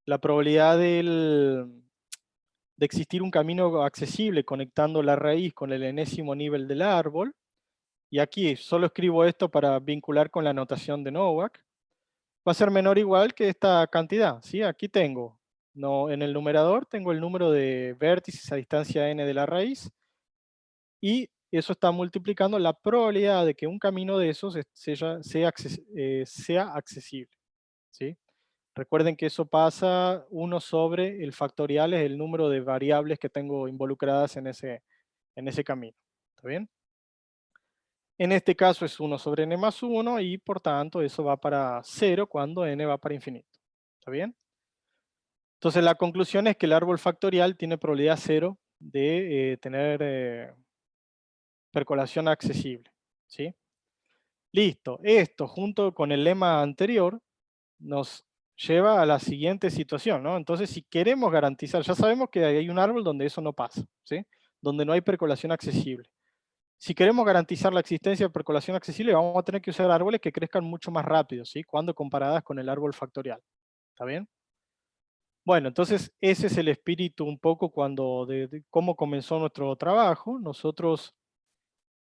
La probabilidad de existir un camino accesible conectando la raíz con el enésimo nivel del árbol, y aquí solo escribo esto para vincular con la notación de Nowak, va a ser menor o igual que esta cantidad, ¿sí? Aquí tengo, en el numerador tengo el número de vértices a distancia n de la raíz, y eso está multiplicando la probabilidad de que un camino de esos sea accesible, ¿sí? Recuerden que eso pasa 1 sobre el factorial, es el número de variables que tengo involucradas en ese camino. ¿Está bien? En este caso es 1 sobre n más 1 y por tanto eso va para 0 cuando n va para infinito. ¿Está bien? Entonces la conclusión es que el árbol factorial tiene probabilidad 0 de tener percolación accesible. ¿Sí? Listo. Esto junto con el lema anterior nos lleva a la siguiente situación, ¿no? Entonces, si queremos garantizar, ya sabemos que hay un árbol donde eso no pasa, ¿sí? Donde no hay percolación accesible. Si queremos garantizar la existencia de percolación accesible, vamos a tener que usar árboles que crezcan mucho más rápido, ¿sí? Cuando comparadas con el árbol factorial. ¿Está bien? Bueno, entonces ese es el espíritu un poco de cómo comenzó nuestro trabajo. Nosotros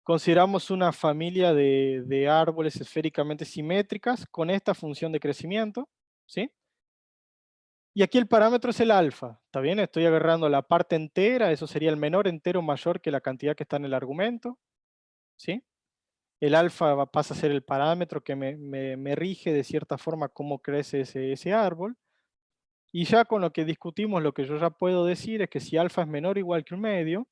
consideramos una familia de árboles esféricamente simétricas con esta función de crecimiento, ¿sí? Y aquí el parámetro es el alfa, ¿está bien? Estoy agarrando la parte entera, eso sería el menor entero mayor que la cantidad que está en el argumento, ¿sí? el alfa pasa a ser el parámetro que me rige de cierta forma cómo crece ese árbol. Y ya con lo que discutimos, lo que yo ya puedo decir es que si alfa es menor o igual que un medio,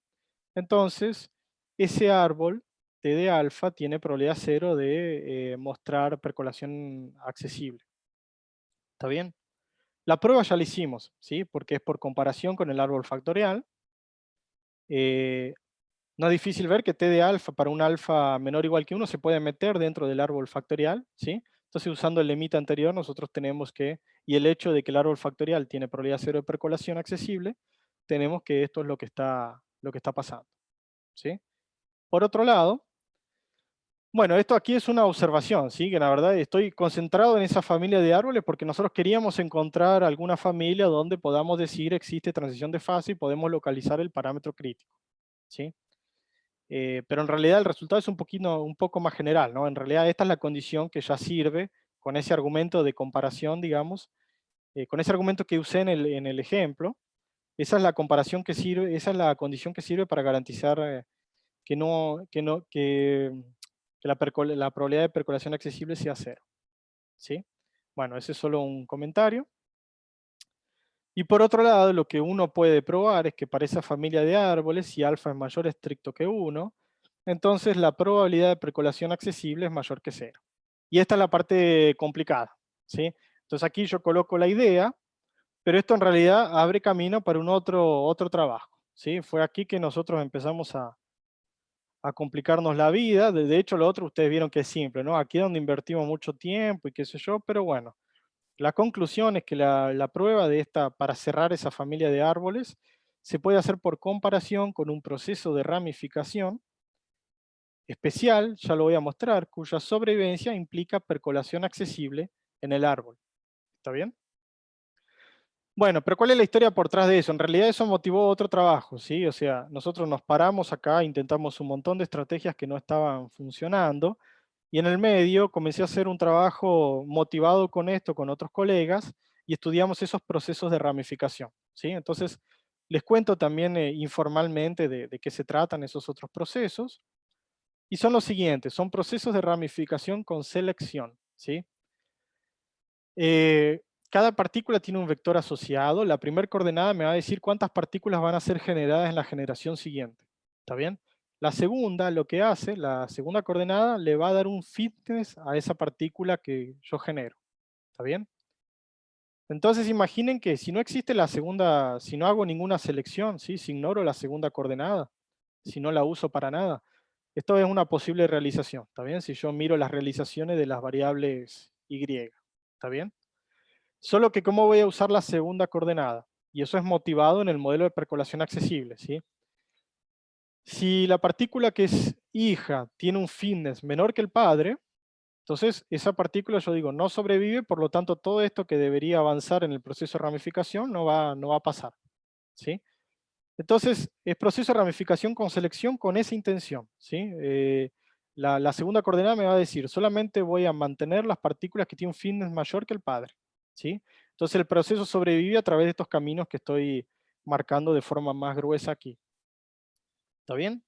entonces ese árbol T de alfa tiene probabilidad cero de mostrar percolación accesible. ¿Está bien? La prueba ya la hicimos, ¿sí? Porque es por comparación con el árbol factorial. No es difícil ver que T de alfa para un alfa menor o igual que 1 se puede meter dentro del árbol factorial, ¿sí? Entonces, usando el lemita anterior, nosotros tenemos que, y el hecho de que el árbol factorial tiene probabilidad cero de percolación accesible, tenemos que esto es lo que está pasando, ¿sí? Por otro lado, bueno, esto aquí es una observación, ¿sí? Que la verdad estoy concentrado en esa familia de árboles porque nosotros queríamos encontrar alguna familia donde podamos decir existe transición de fase y podemos localizar el parámetro crítico, ¿sí? Pero en realidad el resultado es un poco más general, ¿no? En realidad esta es la condición que ya sirve con ese argumento de comparación, digamos, con ese argumento que usé en el ejemplo. Esa es la comparación que sirve, esa es la condición que sirve para garantizar que, no, que, no, que la probabilidad de percolación accesible sea cero, ¿sí? Bueno, ese es solo un comentario. Y por otro lado, lo que uno puede probar es que para esa familia de árboles, si alfa es mayor estricto que 1, entonces la probabilidad de percolación accesible es mayor que 0. Y esta es la parte complicada, ¿sí? Entonces aquí yo coloco la idea, pero esto en realidad abre camino para un otro trabajo, ¿sí? Fue aquí que nosotros empezamos a complicarnos la vida. De hecho, lo otro ustedes vieron que es simple, ¿no? Aquí es donde invertimos mucho tiempo y qué sé yo, pero bueno. La conclusión es que la prueba de esta, para cerrar esa familia de árboles, se puede hacer por comparación con un proceso de ramificación especial, ya lo voy a mostrar, cuya sobrevivencia implica percolación accesible en el árbol. ¿Está bien? Bueno, pero ¿cuál es la historia por detrás de eso? En realidad eso motivó otro trabajo, ¿sí? O sea, nosotros nos paramos acá, intentamos un montón de estrategias que no estaban funcionando, y en el medio comencé a hacer un trabajo motivado con esto, con otros colegas, y estudiamos esos procesos de ramificación, ¿sí? Entonces, les cuento también informalmente de qué se tratan esos otros procesos, y son los siguientes, son procesos de ramificación con selección, ¿sí? Eh, Cada partícula tiene un vector asociado. La primera coordenada me va a decir cuántas partículas van a ser generadas en la generación siguiente. ¿Está bien? La segunda, lo que hace, la segunda coordenada le va a dar un fitness a esa partícula que yo genero. ¿Está bien? Entonces imaginen que si no existe la segunda, si no hago ninguna selección, ¿sí? Si ignoro la segunda coordenada, si no la uso para nada, esto es una posible realización. ¿Está bien? Si yo miro las realizaciones de las variables y. ¿Está bien? Solo que cómo voy a usar la segunda coordenada. Y eso es motivado en el modelo de percolación accesible, ¿sí? Si la partícula que es hija tiene un fitness menor que el padre, entonces esa partícula yo digo no sobrevive, por lo tanto todo esto que debería avanzar en el proceso de ramificación no va a pasar, ¿sí? Entonces es proceso de ramificación con selección con esa intención, ¿sí? La segunda coordenada me va a decir solamente voy a mantener las partículas que tienen un fitness mayor que el padre, ¿sí? Entonces el proceso sobrevive a través de estos caminos que estoy marcando de forma más gruesa aquí. ¿Está bien?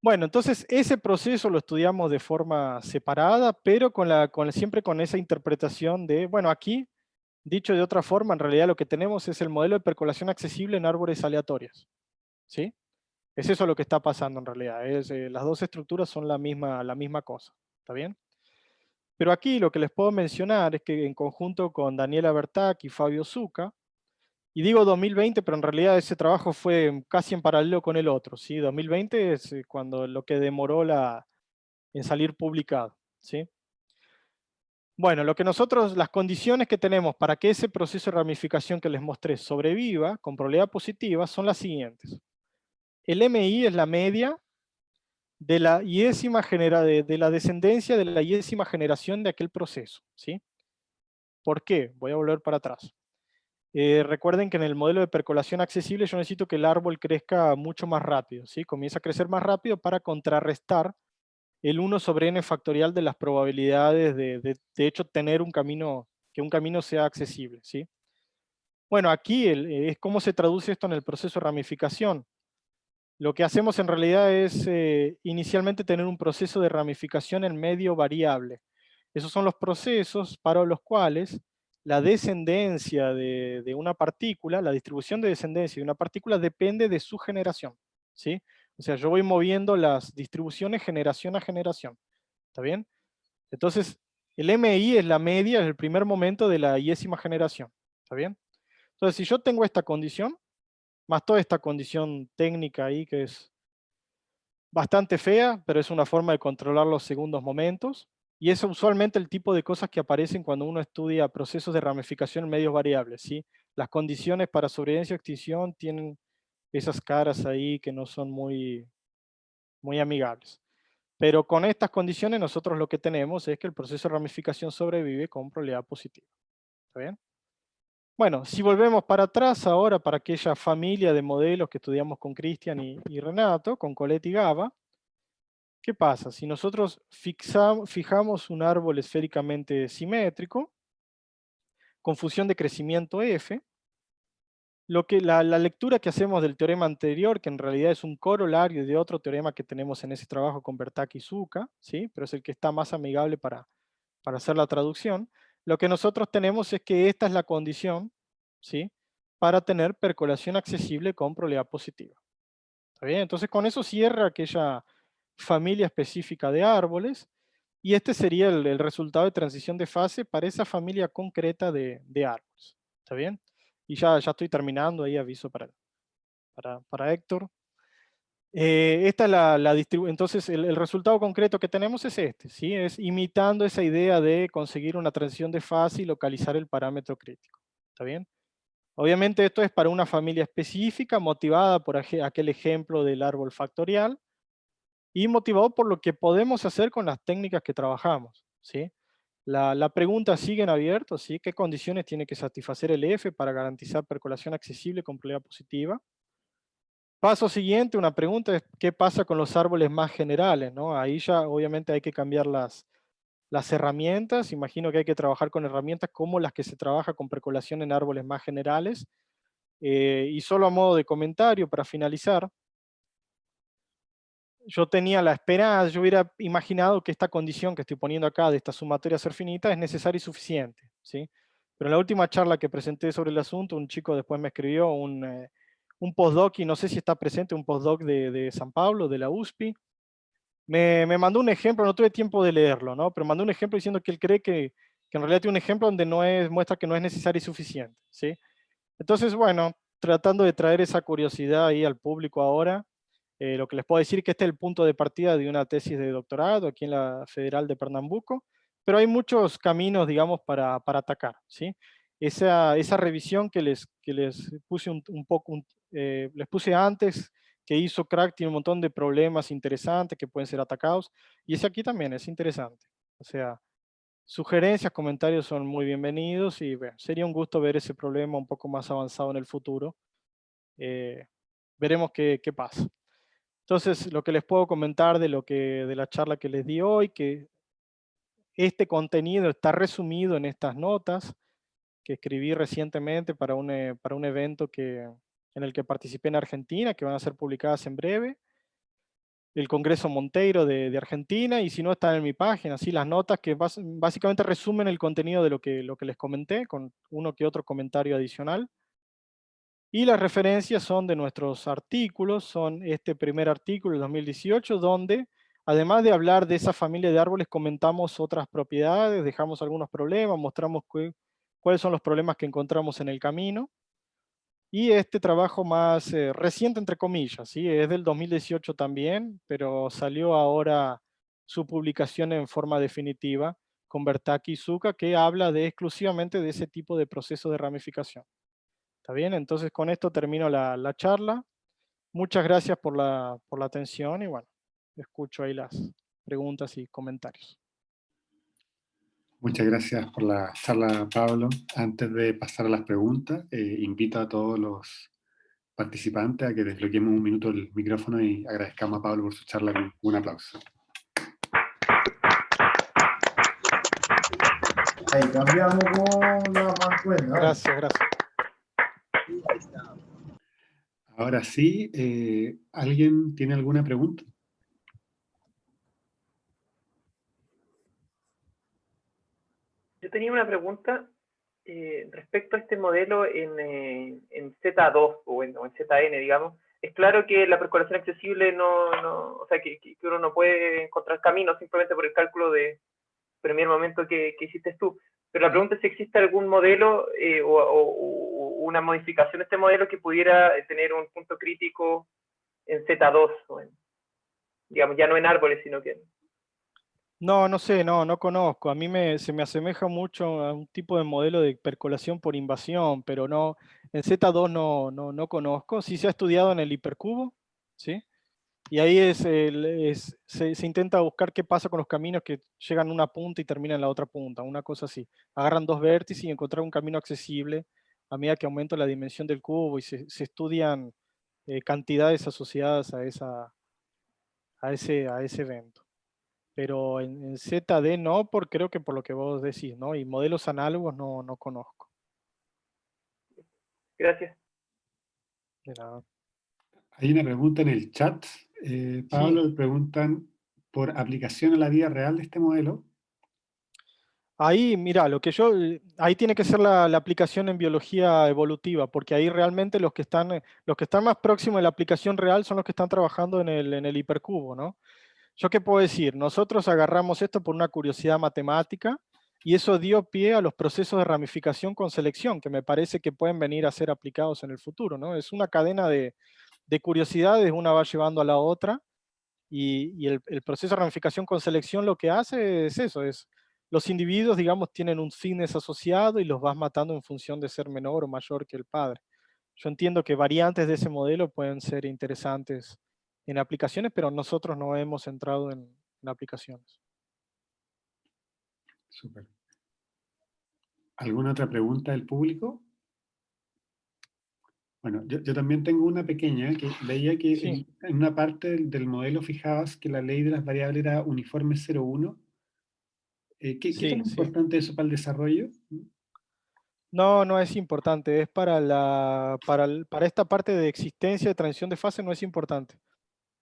Bueno, entonces ese proceso lo estudiamos de forma separada, pero siempre con esa interpretación de, bueno, aquí, dicho de otra forma, en realidad lo que tenemos es el modelo de percolación accesible en árboles aleatorios, ¿sí? Es eso lo que está pasando en realidad. Las dos estructuras son la misma cosa, ¿está bien? Pero aquí lo que les puedo mencionar es que en conjunto con Daniela Bertac y Fabio Zucca, y digo 2020, pero en realidad ese trabajo fue casi en paralelo con el otro, ¿sí? 2020 es cuando lo que demoró en salir publicado, ¿sí? Bueno, las condiciones que tenemos para que ese proceso de ramificación que les mostré sobreviva con probabilidad positiva son las siguientes. El MI es la media de la de la descendencia de la iésima generación de aquel proceso, ¿sí? ¿Por qué? Voy a volver para atrás. Recuerden que en el modelo de percolación accesible yo necesito que el árbol crezca mucho más rápido, ¿sí? Comienza a crecer más rápido para contrarrestar el 1 sobre n factorial de las probabilidades de hecho tener que un camino sea accesible, ¿sí? Bueno, aquí es cómo se traduce esto en el proceso de ramificación. lo que hacemos en realidad es inicialmente tener un proceso de ramificación en medio variable. Esos son los procesos para los cuales la descendencia de una partícula, la distribución de descendencia de una partícula depende de su generación, ¿sí? O sea, yo voy moviendo las distribuciones generación a generación, ¿está bien? Entonces, el MI es la media, es el primer momento de la iésima generación, ¿está bien? Entonces, si yo tengo esta condición, más toda esta condición técnica ahí que es bastante fea, pero es una forma de controlar los segundos momentos, y es usualmente el tipo de cosas que aparecen cuando uno estudia procesos de ramificación en medios variables, ¿sí? Las condiciones para sobrevivencia o extinción tienen esas caras ahí que no son muy amigables. Pero con estas condiciones nosotros lo que tenemos es que el proceso de ramificación sobrevive con probabilidad positiva. ¿Está bien? Bueno, si volvemos para atrás ahora para aquella familia de modelos que estudiamos con Cristian y Renato, con Colette y Gaba, ¿qué pasa? Si nosotros fijamos un árbol esféricamente simétrico, con función de crecimiento f, la lectura que hacemos del teorema anterior, que en realidad es un corolario de otro teorema que tenemos en ese trabajo con Bertaki y Zucca, ¿sí? Pero es el que está más amigable para hacer la traducción, lo que nosotros tenemos es que esta es la condición, ¿sí? Para tener percolación accesible con probabilidad positiva. ¿Está bien? Entonces con eso cierra aquella familia específica de árboles, y este sería el resultado de transición de fase para esa familia concreta de árboles. ¿Está bien? Y ya estoy terminando, ahí aviso para Héctor. Esta es la distribución. Entonces el resultado concreto que tenemos es este, ¿sí? Es imitando esa idea de conseguir una transición de fase y localizar el parámetro crítico. ¿Está bien? Obviamente esto es para una familia específica, motivada por aquel ejemplo del árbol factorial, y motivado por lo que podemos hacer con las técnicas que trabajamos, ¿sí? La pregunta sigue en abierto, ¿sí? ¿Qué condiciones tiene que satisfacer el F para garantizar percolación accesible con probabilidad positiva? Paso siguiente, una pregunta es ¿qué pasa con los árboles más generales? ¿No? Ahí ya obviamente hay que cambiar las herramientas. Imagino que hay que trabajar con herramientas como las que se trabaja con percolación en árboles más generales. Y solo a modo de comentario para finalizar, yo tenía la esperanza, yo hubiera imaginado que esta condición que estoy poniendo acá de esta sumatoria ser finita es necesaria y suficiente, ¿sí? Pero en la última charla que presenté sobre el asunto, un chico después me escribió un postdoc, y no sé si está presente, un postdoc de San Pablo, de la USP, me mandó un ejemplo, no tuve tiempo de leerlo, ¿no? Pero mandó un ejemplo diciendo que él cree que en realidad tiene un ejemplo donde muestra que no es necesario y suficiente, ¿sí? Entonces, bueno, tratando de traer esa curiosidad ahí al público ahora, lo que les puedo decir es que este es el punto de partida de una tesis de doctorado aquí en la Federal de Pernambuco, pero hay muchos caminos, digamos, para atacar, ¿sí? Esa revisión que les puse les puse antes, que hizo Crack, tiene un montón de problemas interesantes que pueden ser atacados, y ese aquí también es interesante. O sea, sugerencias, comentarios son muy bienvenidos, y bueno, sería un gusto ver ese problema un poco más avanzado en el futuro. Veremos qué pasa. Entonces, lo que les puedo comentar de la charla que les di hoy, que este contenido está resumido en estas notas que escribí recientemente para un evento en el que participé en Argentina, que van a ser publicadas en breve, el Congreso Monteiro de Argentina, y si no están en mi página, ¿sí? Las notas que básicamente resumen el contenido de lo que les comenté, con uno que otro comentario adicional. Y las referencias son de nuestros artículos, son este primer artículo, el 2018, donde además de hablar de esa familia de árboles, comentamos otras propiedades, dejamos algunos problemas, mostramos cuáles son los problemas que encontramos en el camino. Y este trabajo más reciente, entre comillas, ¿sí? Es del 2018 también, pero salió ahora su publicación en forma definitiva con Bertaki y Zucca, que habla exclusivamente de ese tipo de proceso de ramificación. ¿Está bien? Entonces con esto termino la charla. Muchas gracias por la atención, y bueno, escucho ahí las preguntas y comentarios. Muchas gracias por la charla, Pablo. Antes de pasar a las preguntas, invito a todos los participantes a que desbloqueemos un minuto el micrófono y agradezcamos a Pablo por su charla con un aplauso. Ahí cambiamos con la mancuerna. Gracias, gracias. Ahora sí, ¿alguien tiene alguna pregunta? Yo tenía una pregunta respecto a este modelo en Z2 o en ZN, digamos. Es claro que la percolación accesible o sea, que uno no puede encontrar caminos simplemente por el cálculo de primer momento que hiciste tú. Pero la pregunta es si existe algún modelo o una modificación de este modelo que pudiera tener un punto crítico en Z2, digamos, ya no en árboles, sino que... No, no sé, no conozco. A mí se me asemeja mucho a un tipo de modelo de percolación por invasión, pero no, en Z2 no conozco. Sí se ha estudiado en el hipercubo, ¿sí? Y ahí se intenta buscar qué pasa con los caminos que llegan a una punta y terminan en la otra punta, una cosa así. Agarran dos vértices y encontrar un camino accesible a medida que aumenta la dimensión del cubo y se estudian cantidades asociadas a ese evento. Pero en ZD no, creo que por lo que vos decís, ¿no? Y modelos análogos no conozco. Gracias. De nada. Hay una pregunta en el chat, Pablo, Sí. le preguntan por aplicación a la vida real de este modelo. Ahí, mira, ahí tiene que ser la aplicación en biología evolutiva, porque ahí realmente los que están más próximos de la aplicación real son los que están trabajando en el hipercubo, ¿no? ¿Yo qué puedo decir? Nosotros agarramos esto por una curiosidad matemática y eso dio pie a los procesos de ramificación con selección, que me parece que pueden venir a ser aplicados en el futuro, ¿no? Es una cadena de curiosidades, una va llevando a la otra y el proceso de ramificación con selección lo que hace es eso, los individuos, digamos, tienen un fitness asociado y los vas matando en función de ser menor o mayor que el padre. Yo entiendo que variantes de ese modelo pueden ser interesantes en aplicaciones, pero nosotros no hemos entrado en aplicaciones. Súper. ¿Alguna otra pregunta del público? Bueno, yo también tengo una pequeña que veía que Sí, en una parte del modelo fijabas que la ley de las variables era uniforme 0,1. ¿Qué tan sí, sí. importante es eso para el desarrollo? No es importante, es para esta parte de existencia de transición de fase no es importante,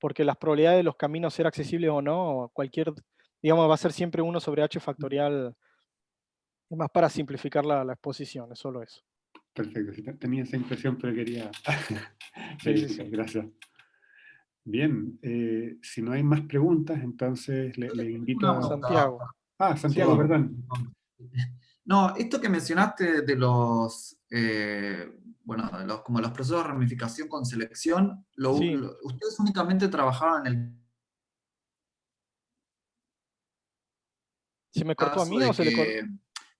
porque las probabilidades de los caminos ser accesibles o no, digamos, va a ser siempre 1 sobre h factorial, es más para simplificar la exposición, es solo eso. Perfecto, sí, tenía esa impresión, pero quería Sí, verificar. sí. Gracias. Bien, si no hay más preguntas, entonces le invito Una a... pregunta. Santiago, Santiago, sí, perdón. No, esto que mencionaste de los, como los procesos de ramificación con selección, sí. ustedes únicamente trabajaban en el ¿Se me cortó a caso mí o de que,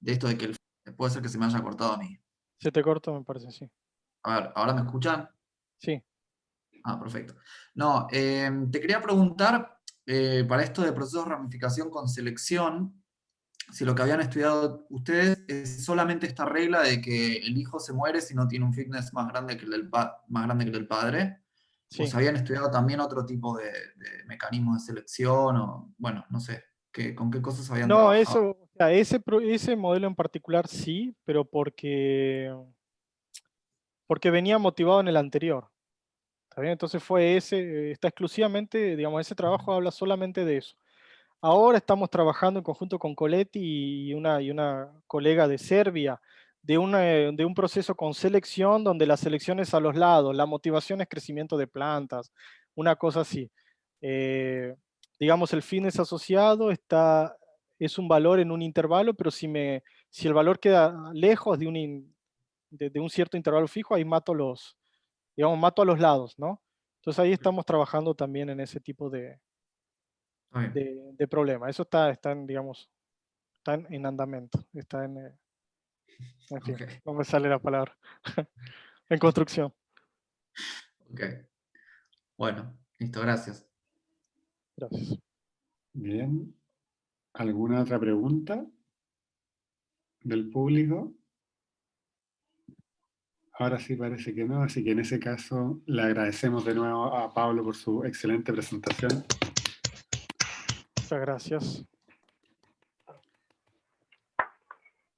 de esto de que puede ser que se me haya cortado a mí. se te cortó, me parece, sí. A ver, ¿ahora me escuchan? Sí, Ah, perfecto. No, te quería preguntar, para esto de procesos de ramificación con selección, si lo que habían estudiado ustedes es solamente esta regla de que el hijo se muere si no tiene un fitness más grande que más grande que el del padre, o sí. si habían estudiado también otro tipo de mecanismos de selección, o bueno, no sé, con qué cosas habían No, trabajado. eso, o sea, ese modelo en particular sí, pero porque venía motivado en el anterior. ¿Está bien? Entonces está exclusivamente, digamos, ese trabajo habla solamente de eso. Ahora estamos trabajando en conjunto con Coletti y una colega de Serbia de un proceso con selección donde la selección es a los lados, la motivación es crecimiento de plantas, una cosa así. Eh, digamos, el fitness asociado es un valor en un intervalo, pero si el valor queda lejos de un cierto intervalo fijo, ahí mato a los lados, ¿no? Entonces ahí estamos trabajando también en ese tipo Está bien. de problema. Eso digamos, está en andamento, en fin, Ok, no me sale la palabra, en construcción. ok. Bueno, listo, gracias. Gracias. Bien. ¿Alguna otra pregunta del público? Ahora sí parece que no, así que en ese caso le agradecemos de nuevo a Pablo por su excelente presentación. Muchas gracias.